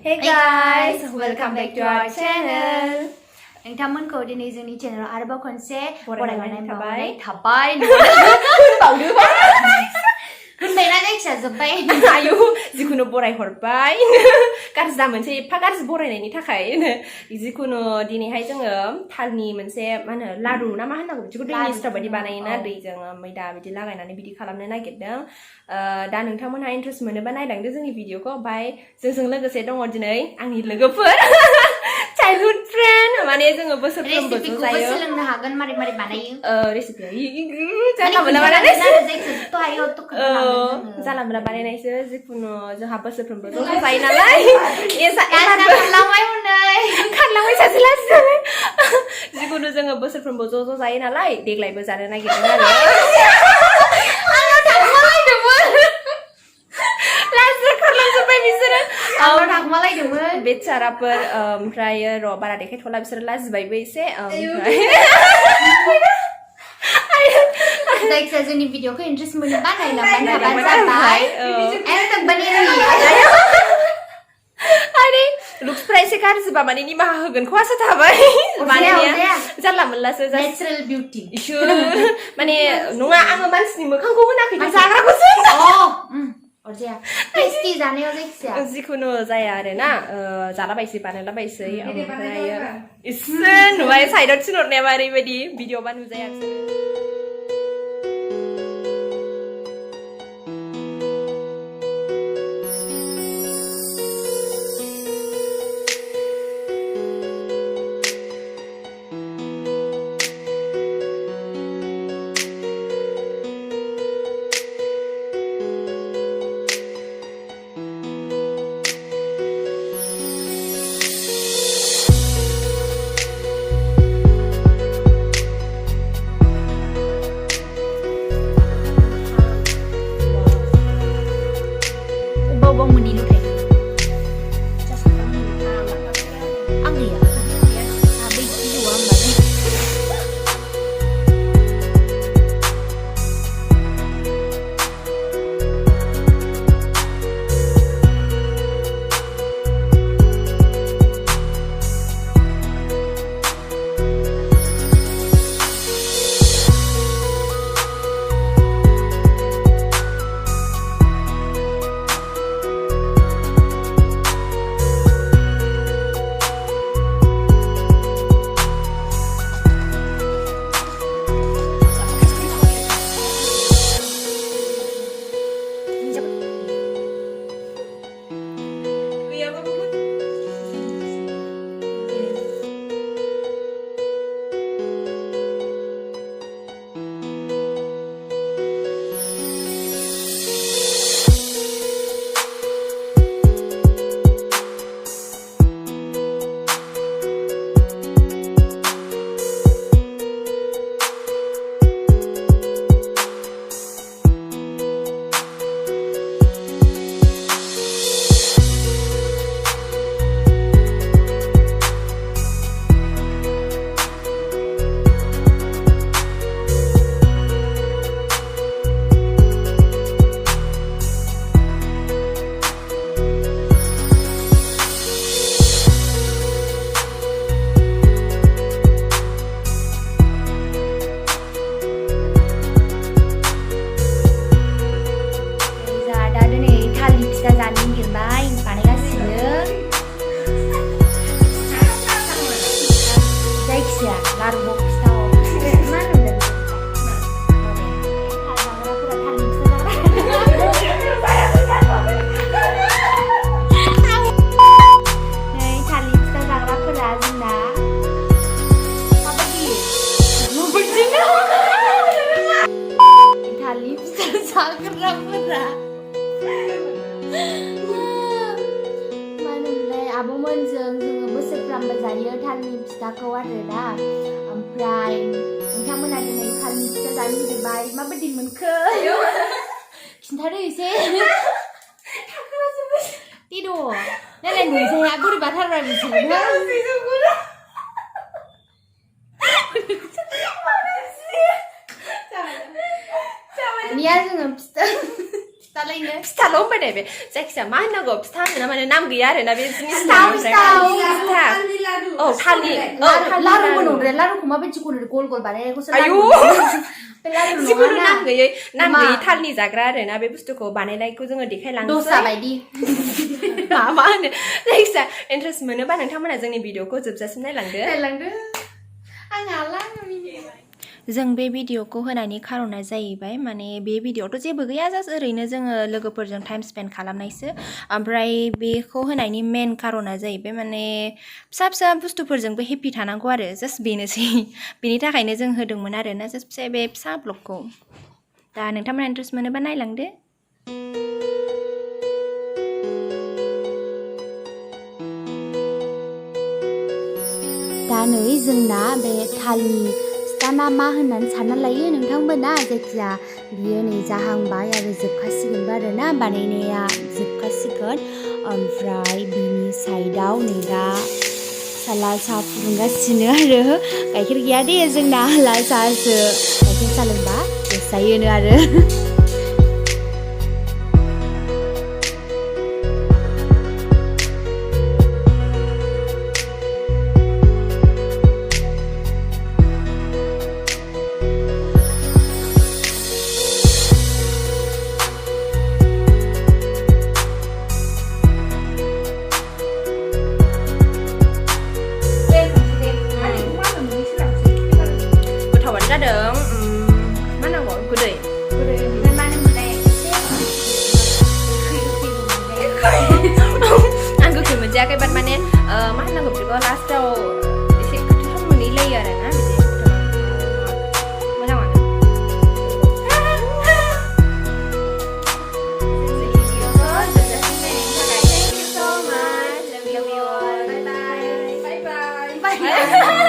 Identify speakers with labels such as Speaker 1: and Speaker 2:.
Speaker 1: Hey guys, welcome back to our channel.
Speaker 2: Nwngtangmwnhखौ दिनै जोंनि चेनेलाव आरोबाव खनसे
Speaker 1: बरायनाय
Speaker 2: थाबाय होनबायना जायखिया जोब्बाय
Speaker 1: आयु जिखुनु बराय हरबाय गाज्रि दा मोनसे एफा गाज्रि बरायनायनि थाखाय जिखुनु दिनैहाय जोङो थालनि मोनसे मा होनो लारु ना मा होननांगौ बिदिखौ दैनि सिथाव बायदि बानायोना दैजों मैदा बिदि लागायनानै बिदि खालामनो नागिरदों दा नोंथांमोनहा इन्ट्रेस्ट मोनोबा नायलांदो जोंनि भिडिअखौ ओमफ्राय जोंजों लोगोसे दङ दिनै आंनि लोगोफोर चाइल्डहुड फ्रेन्ड माने जोङो बोसोरफ्रोमबो ज' जायो
Speaker 2: सोलोंनो हागोन मारै मारै बानायो
Speaker 1: रेसिपिया जानला मोनला बानायनायसो जानला मोनला बानायनायसो जिखुनु जोंहा बोसोरफ्रोमबो ज' ज' जायो नालाय खारलांबाय सासे लासि जाबाय जिखुनु जोङो बोसोरफ्रोमबो ज' ज' जायो नालाय देग्लायबो जानो नागिरदों आरो बेचाराफोर ओमफ्राय र' बारा देखायथ'ला बिसोरो लाजिबायबो एसे ओमफ्राय
Speaker 2: जायखिया जोंनि भिडिअखौ इन्ट्रेस्ट मोनोबा नायलांबानो जाबाय
Speaker 1: अरे लुक्सफ्रा एसे गाज्रिबा माने निमाहा होगोनखौ आसा थाबाय बानायनाया जानला मोनलासो
Speaker 2: नेचारेल बिउटि
Speaker 1: इसोर माने नङा आङो मानसिनि मोखांखौ होनाखै जाग्राखौसो
Speaker 2: अरजाया टेस्टि जानायाव जायखिया
Speaker 1: जिखुनु जाया आरोना जालाबायसै बानायलाबायसै ओमफ्राय इसे नुबाय साइडआव थिनहरनाया ओरैबायदि भिडिअबा नुजायासै
Speaker 2: आब'मोनजों जोङो बोसोरफ्रामबो जायो थालनि फिथाखौ आरोना ओमफ्राय नोंथांमोना दिनै थालनि फिथा जानो लुगैबाय माबायदि मोनखो खिन्थादो एसे तिद' नालाय नुजाया बोरैबाथारबाय बिसोरो निया जोङो फिथा
Speaker 1: फिथाल' होनबाय दे बे जायखिजाया मा होननांगौ फिथा होनो माने नाम गैया आरोना बे जिनिसनि औ थालिर
Speaker 2: लारुबो नंद्राया लारुखौ माबायदिखौ होनो गल गल बानायनायखौसो
Speaker 1: आयु जिखुनु नाम गैयै थालनि जाग्रा आरोना बे बुस्थुखौ बानायनायखौ जोङो देखायलांनोसै
Speaker 2: दसा बायदि
Speaker 1: मा होनो जायखिजाया इन्ट्रेस्ट मोनोबा नोंथांमोना जोंनि भिडिअखौ जोबजासिम नायलांदो
Speaker 2: आं हाला
Speaker 1: जों बे भिडिअखौ होनायनि खारना जाहैबाय माने बे भिडिअआवथ' जेबो गैया जास्ट ओरैनो जोङो लोगोफोरजों टाइम स्पेन्ड खालामनायसो ओमफ्राय बेखौ होनायनि मेन खारना जाहैबाय माने फिसा फिसा बुस्थुफोरजोंबो हेपि थानांगौ आरो जास्ट बेनोसै बेनि थाखायनो जों होदोंमोन आरोना जास्ट बे फिसा ब्लगखौ दा नोंथांमोना इन्ट्रेस्ट मोनोबा नायलांदो
Speaker 2: दा नै जोंना बे थालनि फिथाना मा होननानै सानना लायो नोंथांमोना जायखिया बियो नै जाहांबाय आरो जोबखासिगोनबो आरोना बानायनाया जोबखासिगोन ओमफ्राय बिनि साइडआव नै दा लाल साहा फुदुंगासिनो आरो गाइखेर गैया दे जोंना लाल साहासो गाइखेर साहा लोंबा गेस जायोनो आरो
Speaker 1: जादों मा नांगौ गोदै आं गोखै मोनजायाखै बाट माने मा होननांगौ बेखौ लास्टाव एसे गोथाव मोनहैलायो आरोना बिदि मोजां मोनो Bye.